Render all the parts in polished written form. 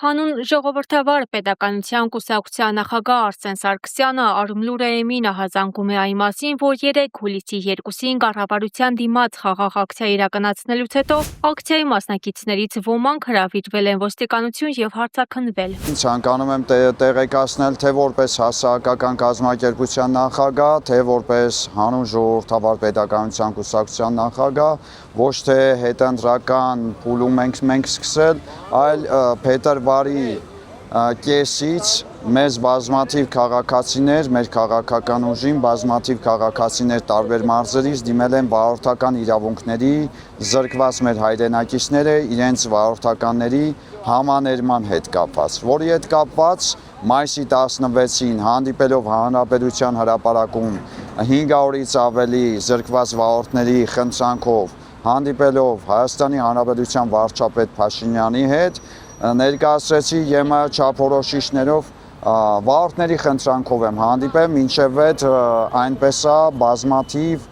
Հանուն ժողովրդավար պետականության կուսակցության նախագահ Արսեն Սարգսյանը Արմլուր ահազանգում է այն մասին, որ 3 հուլիսի 2-ին կառավարության դիմաց խաղաղ ակցիա իրականացնելուց հետո ակցիայի մասնակիցներից ոմանք հրավիրվել են ոստիկանություն եւ հարցաքննվել։ Ցանկանում եմ տեղեկացնել թե որպես հասարակական կազմակերպության նախագահ, թե որպես հանուն ժողովրդավար պետականության կուսակցության նախագահ, ոչ թե հետընտրական փուլում մենք սկսել, այլ փետրվարի կեսից մեզ բազմաթիվ քաղաքացիներ, մեր քաղաքական ուժին բազմաթիվ քաղաքացիներ տարբեր մարզերից դիմել են վարորդական իրավունքների զրկված մեր հայրենակիցները իրենց վարորդականների համաներման հետ կապված, որի հետ կապված մայիսի 16-ին հանդիպելով Հանրապետության հրապարակում 500-ից ավելի զրկված վարորդների խնդրանքով հանդիպելով Հայաստանի Հանրապետության վարչապետ Փաշինյանի հետ ներկայացրեցի ԵՄ չափորոշիչներով վարորդների խնդրանքով եմ հանդիպել, մինչև այդ այնպես է բազմաթիվ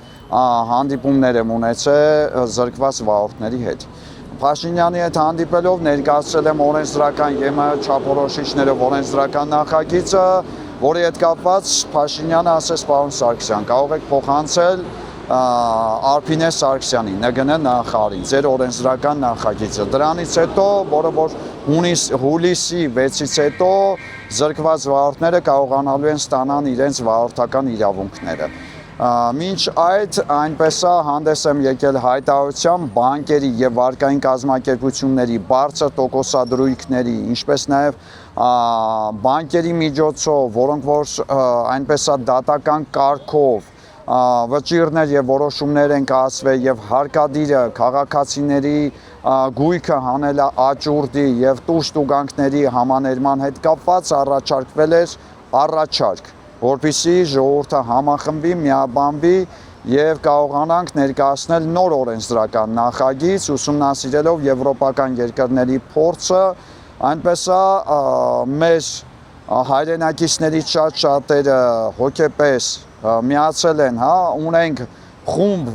հանդիպումներ եմ ունեցել զրկված վարորդների հետ։ Փաշինյանի հետ հանդիպելով ներկայացրել եմ օրենսդրական ԵՄ չափորոշիչներով օրենսդրական նախագիծը, որի հետ կապված Փաշինյանը ասեց պարոն Սարգսյան, կարող եք փոխանցել Արփինե Սարգսյանին, ՆԳՆ նախարարին, ձեր օրենսդրական նախագիծը։ Դրանից հետո, որը որ հուլիսի 6-ից հետո զրկված վարորդները կարողանալու են ստանալ իրենց վարորդական իրավունքները։ Մինչ այդ այնպես է հանդես եմ եկել հայտարարությամբ բանկերի եւ վարկային կազմակերպությունների բարձր տոկոսադրույքների, ինչպես նաեւ բանկերի միջոցով, որոնք որ այնպես է դատական կարգով վճիռներ եւ որոշումներ են կայացվել եւ հարկադիրը քաղաքացիների գույքը հանելա աճուրդի եւ տուժտուգանքների համաներման հետ կապված առաջարկվել էր առաջարկ, որպեսզի ժողովուրդը համախմբի, միաբանվի եւ կարողանանք ներկայացնել նոր օրենսդրական նախագիծ, ուսումնասիրելով եվրոպական երկրների փորձը, այնպես է մեր հայրենակիցներից շատերը հոգեպես միացել են, ունենք խումբ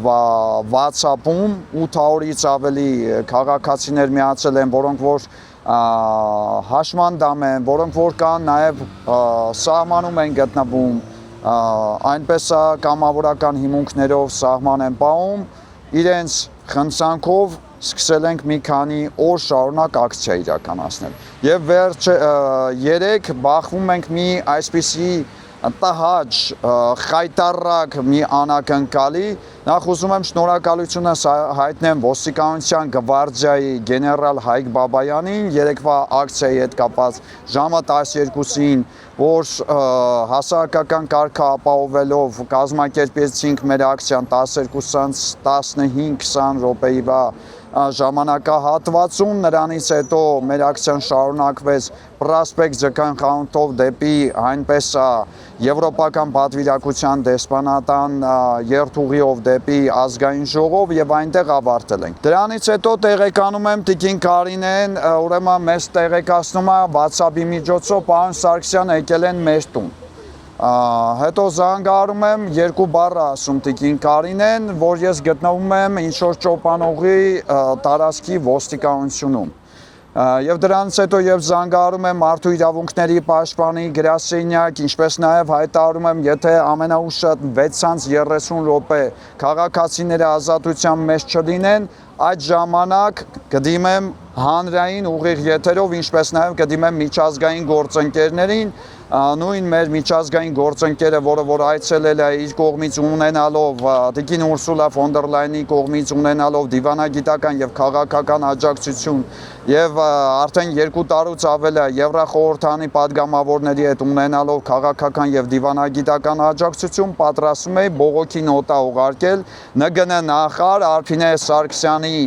WhatsApp-ում 800-ից ավելի քաղաքացիներ միացել են, որոնք որ հաշմանդամ են, որոնք որ կան նաև սահմանում են գտնվում, այնպես է կամավորական հիմունքներով սահման են պահում, իրենց խնդրանքով սկսել ենք մի քանի օր շարունակ ակցիա իրականացնել։ Եվ վերջ 3 բախվում ենք մի այսպիսի տհաճ, խայտառակ մի անակնկալի, նախ ուզում եմ շնորհակալությունս հայտնեմ ոստիկանության գվարդիայի գեներալ Հայկ Բաբայանին, երեկվա ակցիայի հետ կապված ժամը 12-ին, որ հասարակական կարգը ապահովելով կազմակերպեցինք մեր ակցիան 12-ից 15-20 րոպեի ժամանակահատվածում, նրանից հետո մեր ակցիան շարունակվեց Պրոսպեկտ Ձկան խանութով դեպի այնպես եվրոպական պատվիրակության դեսպանատան երթուղիով դեպի ազգային ժողով եւ այնտեղ ավարտել ենք։ Դրանից հետո տեղեկանում եմ Տիկին Կարինեն, ուրեմն մեզ տեղեկացնում է WhatsApp-ի միջոցով պարոն Սարգսյան եկել են մեր տուն։ Հետո զանգարում եմ 2 բառ ասում Տիկին Կարինեն, որ ես գտնվում եմ ինչ-որ ճոպանողի տարածքի ոստիկանությունում։ Եվ դրանից հետո եւ զանգարում եմ մարդու իրավունքների պաշտպանի գրասենյակ, ինչպես նաեւ հայտարարում եմ, եթե ամենաուշ 630 րոպե քաղաքացիները ազատության մեջ չլինեն, այդ ժամանակ կդիմեմ հանրային ուղիղ եթերով, ինչպես նաեւ կդիմեմ միջազգային գործընկերներին, նույն մեր միջազգային գործընկերը, որը որ այցելել է իր կողմից ունենալով Տիկին Ուրսուլա ֆոն դեր Լայնի կողմից ունենալով դիվանագիտական եւ քաղաքական աջակցություն եւ արդեն 2 տարուց ավել է Եվրախորհրդանի падգամավորների հետ ունենալով քաղաքական եւ դիվանագիտական աջակցություն, պատրաստում է բողոքի նոտա ուղարկել ՆԳՆ նախարար Արփինե Սարգսյանի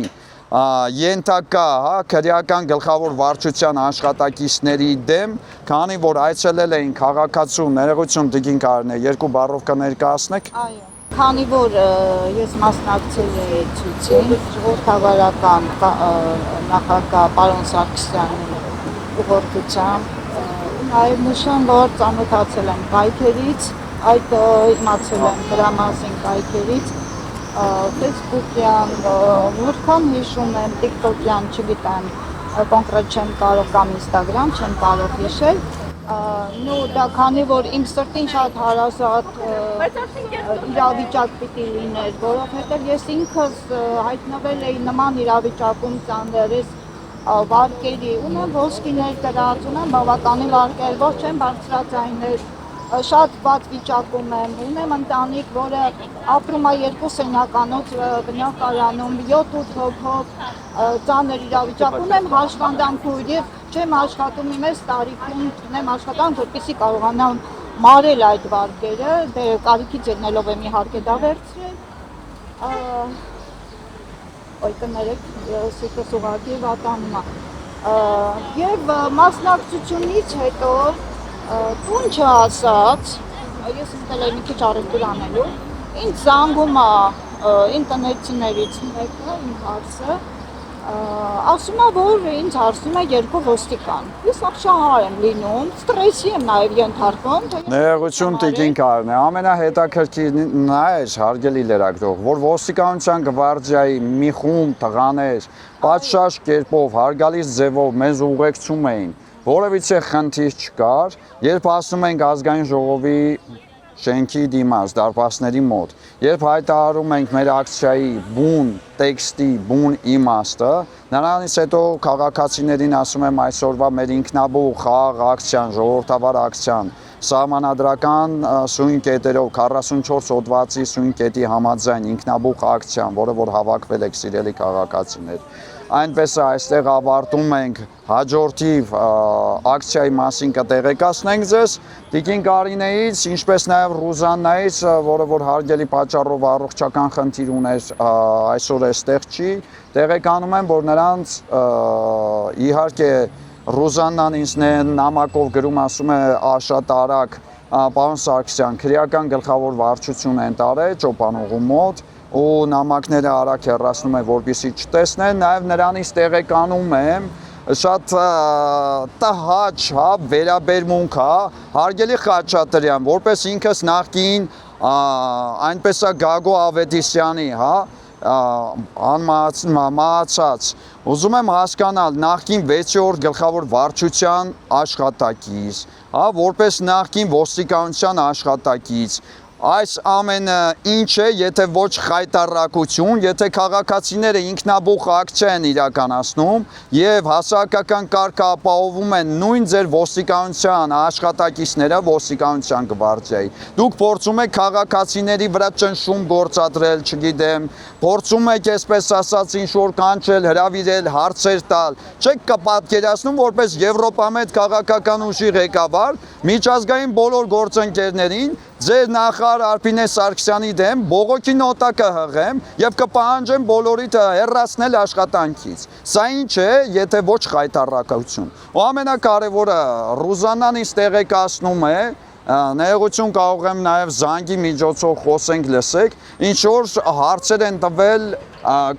ենթակա քրեական գլխավոր վարչության աշխատակիցների դեմ, քանի որ այցելել էին քաղաքացու ներողություն Տիկին Կարինե, 2 բառով կներկայացնեք։ Այո, քանի որ ես մասնակցել էի ցույցին, ժողովրդավարական նախագահ պարոն Սարգսյանի ուղղորդությամբ, նաև նշեմ, որ ծանոթացել եմ կայքերից, այդ իմացել եմ դրա մասին կայքերից, Facebook-յան, որքան հիշում եմ, TikTok-յան, չգիտեմ, կոնկրետ չեմ կարող կամ Instagram, չեմ կարող հիշել։ Նու դա քանի որ իմ սրտին շատ հարազատ իրավիճակ պիտի լիներ, որովհետև ես ինքս հայտնվել էի նման իրավիճակում ծանրերես վարկերի, ունեմ ոսկիներ կրած, ունեմ բավականին վարկեր, ոչ չեմ բարձրաձայնել, շատ վատ վիճակում եմ, ունեմ ընտանիք, որը ապրում է 2 սենյականոց բնակարանում, 7-8 հոգով, ծանր իրավիճակ, ունեմ հաշվանդամքույր եւ չեմ աշխատում իմ այս տարիքում, ունեմ աշխատանք, որպեսզի կարողանամ մարել այդ վարկերը, դե կարիքից ելնելով եմ իհարկե դա վերցրել, Ոյ կներեք, սիկս ուղղակի վատանում է։ Եվ մասնակցությունից հետո տուն չասած, ես մտել եմ մի քիչ առևտուր անելու, ինձ զանգում է ինտերնետցիներից մեկը, իմ հարցը, ասում է, որ ինձ հարցնում է 2 ոստիկան։ Ես աղջահար եմ լինում, ստրեսի եմ նաև ենթարկվում։ Ներողություն Տիկին Կարեն, ամենահետաքրքիրն նա էր, հարգելի լրագրող, որ ոստիկանության գվարդիայի մի խումբ տղաներ պատշաճ կերպով, հարգալից ձևով մեզ ուղեկցում էին, որևիցե խնդիր չկար, երբ ասում ենք ազգային ժողովի շենքի դիմաց, դարպասների մոտ, երբ հայտարարում ենք մեր ակցիայի բուն տեքստի, բուն իմաստը, նրանից հետո քաղաքացիներին ասում եմ այսօրվա մեր ինքնաբուխ խաղաղ ակցիան, ժողովրդավար ակցիան, սահմանադրական սույն կետերով 44 հոդվածի սույն կետի համաձայն ինքնաբուխ ակցիան, որը որ հավաքվել եք սիրելի քաղաքացիներ, այնպես է այստեղ ավարտում ենք հաջորդիվ ակցիայի մասին կտեղեկացնենք ձեզ Տիկին Կարինեից, ինչպես նաև Ռուզաննայից, որը որ հարգելի պատճառով առողջական խնդիր ուներ, այսօր այստեղ չի, տեղեկանում եմ, որ նրանց իհարկե Ռուզաննան ինձ նամակով գրում ասում է շատ արագ պարոն Սարգսյան, քրեական գլխավոր վարչություն են տարել ճոպանուղու մոտ ու նամակները արագ հեռացնում է, որպեսզի չտեսնեն, նաև նրանից տեղեկանում եմ շատ տհաճ վերաբերմունք հարգելի Խաչատրյան, որպես ինքս նախկին այնպես է Գագո Ավետիսյանի, անմահացած, ուզում եմ հասկանալ նախկին 6-րդ գլխավոր վարչության աշխատակից, որպես նախկին ոստիկանության աշխատակից, այս ամենը ինչ է, եթե ոչ խայտառակություն, եթե քաղաքացիները ինքնաբուխ ակցիա են իրականացնում եւ հասարակական կարգը ապահովում են նույն ձեր ոստիկանության աշխատակիցները ոստիկանության գվարդիայի։ Դուք փորձում եք քաղաքացիների վրա ճնշում գործադրել, չգիտեմ, փորձում եք այսպես ասած ինչ որ կանչել, հրավիրել, հարցեր տալ։ Չեք կպատկերացնում որպես Եվրոպամետ քաղաքական ուժի ղեկավար միջազգային բոլոր գործընկերներին ձեր նախարար Արփինե Սարգսյանի դեմ բողոքի նոտա կհղեմ եւ կպահանջեմ բոլորիդ հեռացնել աշխատանքից։ Սա ինչ է, եթե ոչ խայտառակություն։ Ու ամենակարևորը Ռուզաննան ինձ տեղեկացնում է, ներողություն կարող եմ նաև զանգի միջոցով խոսենք լսեք, ինչ որ հարցեր են տվել,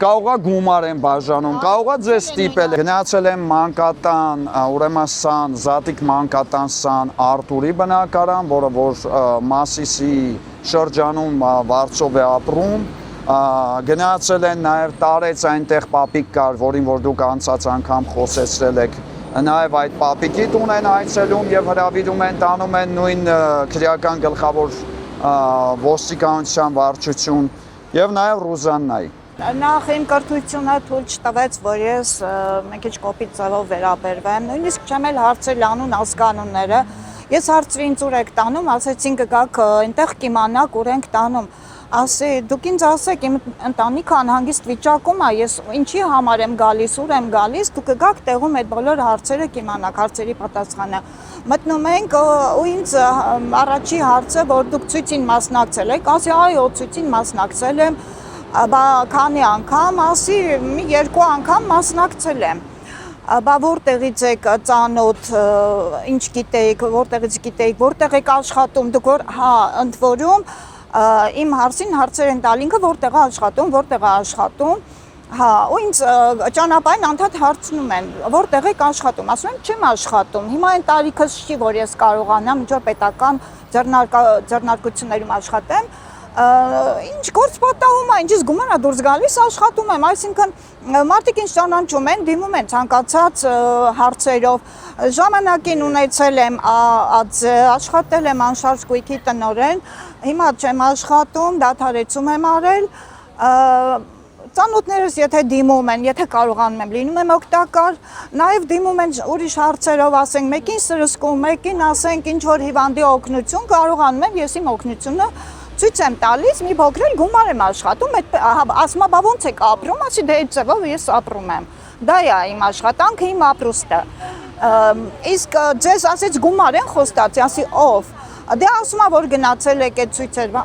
կարող է գումար են բաժանում, կարող է ձեզ ստիպել։ Գնացել եմ մանկատան, ուրեմն սան, Զատիկ մանկատան սան Արտուրի բնակարան, որը որ Մասիսի շրջանում Վարչով է ապրում, գնացել են նաև տարեց այնտեղ պապիկ կար, որին որ դուք անցած անգամ խոսեցրել եք, նաև այդ պապիկի տուն են այցելում եւ հրավիրում են, տանում են նույն քրեական գլխավոր ոստիկանության վարչություն եւ նաև Ռուզաննայի։ Նախ իմ կրթությունը թույլ չտվեց, որ ես մի քիչ կոպիտ ձևով վերաբերվեմ, նույնիսկ չեմ էլ հարցրել անուն ազգանունները, ես հարցրի ինձ ուր եք տանում, ասեցին կգաք այնտեղ կիմանաք ուր ենք տանում, ասի դուք ինձ ասեք իմ ընտանիքը անհանգիստ վիճակում է, ես ինչի համար եմ գալիս, ուր եմ գալիս, դուք կգաք տեղում այդ բոլոր հարցերը կիմանաք, հարցերի պատասխանը։ Մտնում ենք ու ինձ առաջի հարցը, որ դուք ցույցին մասնակցել եք, ասի այո, ցույցին մասնակցել եմ, բա քանի անգամ, ասի մի 2 անգամ մասնակցել եմ։ Բա որտեղից եք ծանոթ, ինչ գիտեիք, որտեղից գիտեիք, որտեղ եք աշխատում, դուք ընդ որում իմ հարցին հարցեր են տալ ինքը որտեղ է աշխատում, ու ինձ ճանապարհին անդադ հարցնում են, որտեղ եք աշխատում, ասում եմ չեմ աշխատում, հիմա այն տարիքս չի, որ ես կարողանամ ինչ-որ պետական ձեռնարկություններում աշխատեմ, Ինչ գործ պատահում է, ինչից գումար է դուրս գալիս, աշխատում եմ, այսինքն մարդիկ ինչ ճանաչում են, դիմում են ցանկացած հարցերով, ժամանակին ունեցել եմ աշխատել եմ անշարժ գույքի տնօրեն, հիմա չեմ աշխատում, դադարեցում եմ արել, ծանոթներս եթե դիմում են, եթե կարողանում եմ, լինում եմ օգտակար, նաև դիմում են ուրիշ հարցերով, ասենք, մեկին սրսկում, մեկին ասենք, ինչ որ հիվանդի օգնություն, կարողանում եմ, ես իմ օգնությունը ցույց եմ տալիս, մի փոքր գումար եմ աշխատում, ասում եմ, բա ոնց եք ապրում, ասի դե այդ ձևով ես ապրում եմ։ Դա է իմ աշխատանքը, իմ ապրուստը։ Իսկ ձեզ ասեց գումար են խոստացի, ասի ով։ Դե ասում եմ, որ գնացել եք այդ ցույցերը,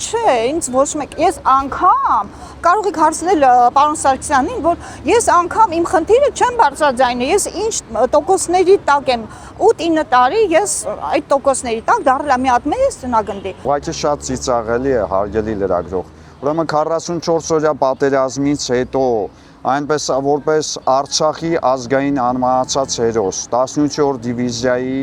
չէ, ինձ ոչ մեկ, ես անգամ կարող եք հարցնել պարոն Սարգսյանին, որ ես անգամ իմ խնդիրը չեմ բարձրաձայնել, ես ինչ տոկոսների տակ եմ 8-9 տարի, ես այդ տոկոսների տակ դառել եմ մի հատ մեծ ծնագնդի։ Ուղղակի շատ ծիծաղելի է, հարգելի լրագրող։ Ուրեմն 44-օրյա պատերազմից հետո այնպես որպես Արցախի ազգային անմահացած հերոս 18-րդ դիվիզիայի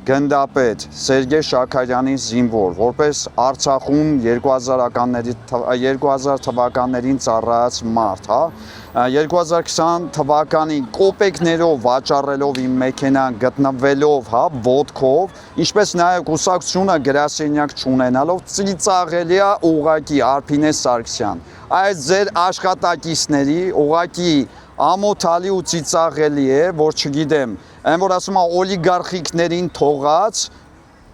գնդապետ Սերգեյ Շաքարյանի զինվոր, որպես Արցախում 2000 թվականներին ծառայած մարդ, 2020 թվականին կոպեկներով վաճառելով իմ մեքենան գտնվելով, ոտքով, ինչպես նաև կուսակցությունը գրասենյակ չունենալով ծիծաղելի է ուղղակի Արփինե Սարգսյան։ Այս ձեր աշխատակիցների ուղղակի ամոթալի ու ծիծաղելի է, որ չգիտեմ, այն որ ասում է օլիգարխիկներին թողած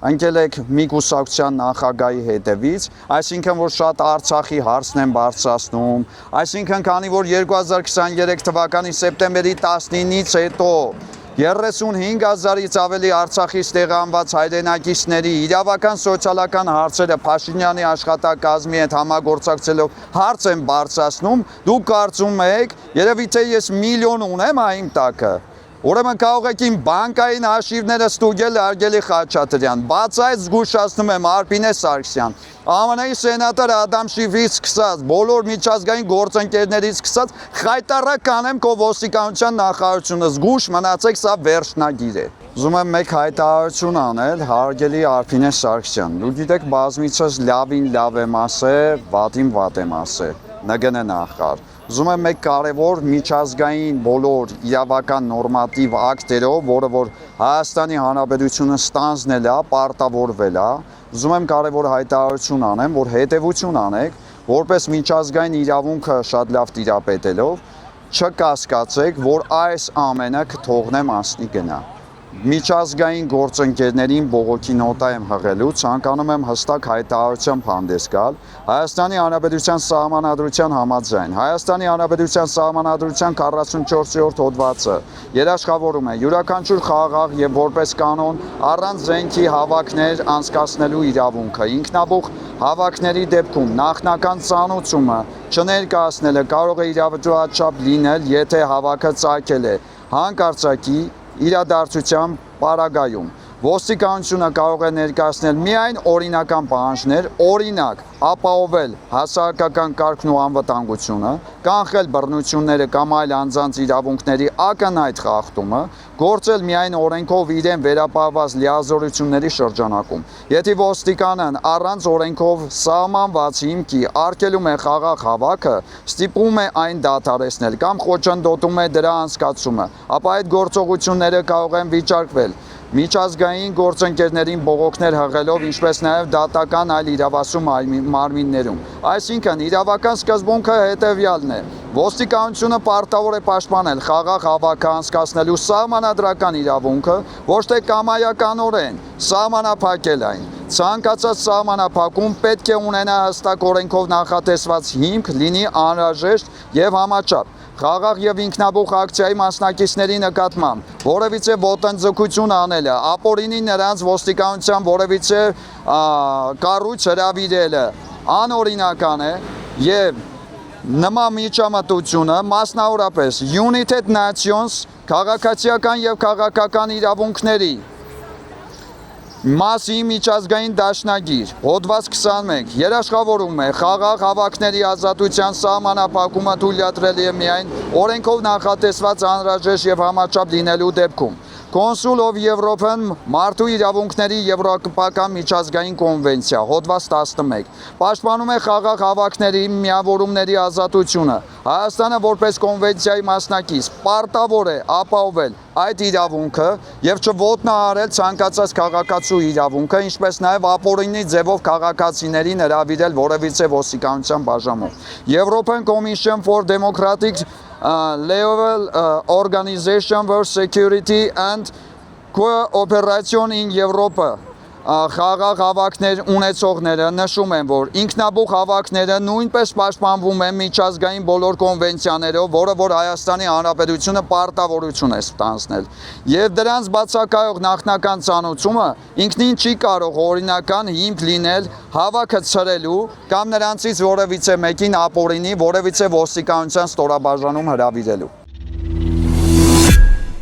ընկել եք մի կուսակցության նախագահի հետևից, այսինքն որ շատ Արցախի հարցն են բարձրացնում, այսինքն քանի որ 2023 թվականի սեպտեմբերի 19-ից հետո 35,000-ից ավելի Արցախից տեղանված հայրենակիցների իրավական սոցիալական հարցերը Փաշինյանի աշխատակազմի հետ համագործակցելով հարց են բարձրացնում, դուք կարծում եք, երևի թե ես միլիոն ունեմ իմ տակը։ Ուրեմն կարող եք իմ բանկային հաշիվները ստուգել Արգելի Խաչատրյան, բաց այդ զգուշացնում եմ Արփինե Սարգսյան, ԱՄՆ-ի սենատոր Ադամ Շիֆից սկսած, բոլոր միջազգային գործընկերներից սկսած խայտառակ կանեմ քո ոստիկանության նախարարությունը, զգուշ մնացեք, սա վերջնագիր է։ Ուզում եմ մեկ հայտարարություն անել, հարգելի Արփինե Սարգսյան, դուք գիտեք բազմիցս լավին լավ եմ ասել, վատին վատ եմ ասել, ՆԳՆ նախարար։ Ուզում եմ մեկ կարևոր միջազգային բոլոր իրավական նորմատիվ ակտերով, որը որ Հայաստանի Հանրապետությունը ստանձնել է, պարտավորվել է, ուզում եմ կարևոր հայտարարություն անեմ, որ հետևություն անեք, որպես միջազգային իրավունքը շատ լավ տիրապետելով, չկասկածեք, որ այս ամենը կթողնեմ անցնի գնա։ Միջազգային գործընկերներին բողոքի նոտա եմ հղելու, ցանկանում եմ հստակ հայտարարությամբ հանդես գալ Հայաստանի Հանրապետության Սահմանադրության համաձայն։ Հայաստանի Հանրապետության Սահմանադրության 44-րդ հոդվածը երաշխավորում է յուրաքանչյուր խաղաղ եւ որպես կանոն առանց զենքի հավաքներ անցկացնելու իրավունքը։ Ինքնաբուխ հավաքների դեպքում նախնական ծանոթումը չներկայացնելը կարող է իրավաչափ լինել, եթե հավաքը ծագել է հանկարծակի իրադարձության պարագայում։ Ոստիկանությունը կարող է ներկայացնել միայն օրինական պահանջներ, օրինակ, ապահովել հասարակական կարգն ու անվտանգությունը, կանխել բռնությունները կամ այլ անձանց իրավունքների ակնհայտ խախտումը, գործել միայն օրենքով իրեն վերապահված լիազորությունների շրջանակում։ Եթե ոստիկանն առանց օրենքով սահմանված հիմքի արգելում է խաղաղ հավաքը, ստիպում է այն դադարեցնել կամ խոչընդոտում է դրա անցկացումը, ապա այդ գործողությունները կարող են վիճարկվել միջազգային գործընկերներին բողոքներ հղելով, ինչպես նաև դատական այլ իրավասու մարմիններում։ Այսինքն իրավական սկզբունքը հետևյալն է. ոստիկանությունը պարտավոր է պաշտպանել խաղաղ հավաքը անցկացնելու սահմանադրական իրավունքը, ոչ թե կամայականորեն սահմանափակել այն։ Ցանկացած սահմանափակում պետք է ունենա հստակ օրենքով նախատեսված հիմք, լինի անհրաժեշտ եւ համաչափ։ Խաղաղ եւ ինքնաբուխ ակցիայի մասնակիցների նկատմամբ որևիցե ոտնձգություն անելը, ապօրինի նրանց ոստիկանության որևիցե կառույց հրավիրելը անօրինական է եւ նման միջամտությունը մասնավորապես United Nations քաղաքացիական եւ քաղաքական իրավունքների Մասի միջազգային դաշնագիր, հոդված 21, երաշխավորում է խաղաղ հավաքների ազատության սահմանափակումը թույլատրելի է միայն օրենքով նախատեսված անհրաժեշտ եւ համաչափ լինելու դեպքում։ Council of European մարդու իրավունքների եվրոպական միջազգային կոնվենցիա, հոդված 11, պաշտպանում է խաղաղ հավաքների միավորումների ազատությունը։ Հայաստանը որպես կոնվենցիայի մասնակից պարտավոր է ապահովել այդ իրավունքը եւ չոտնահարել ցանկացած քաղաքացու իրավունքը, ինչպես նաեւ ապօրինի ձևով քաղաքացիներին հրավիրել որևիցե ոստիկանության բաժանում։ European Commission for Democratic Level Organization for Security and Cooperation in Europe խաղաղ հավաքներ ունեցողները նշում են, որ ինքնաբուխ հավաքները նույնպես պաշտպանվում են միջազգային բոլոր կոնվենցիաներով, որը որ Հայաստանի Հանրապետությունը պարտավորություն է ստանձնել։ Եվ դրանց բացակայող նախնական ծանուցումը ինքնին չի կարող օրինական հիմք լինել հավաքը ցրելու կամ նրանցից որևիցե մեկին ապօրինի, որևիցե ոստիկանության ստորաբաժանում հրավիրելու։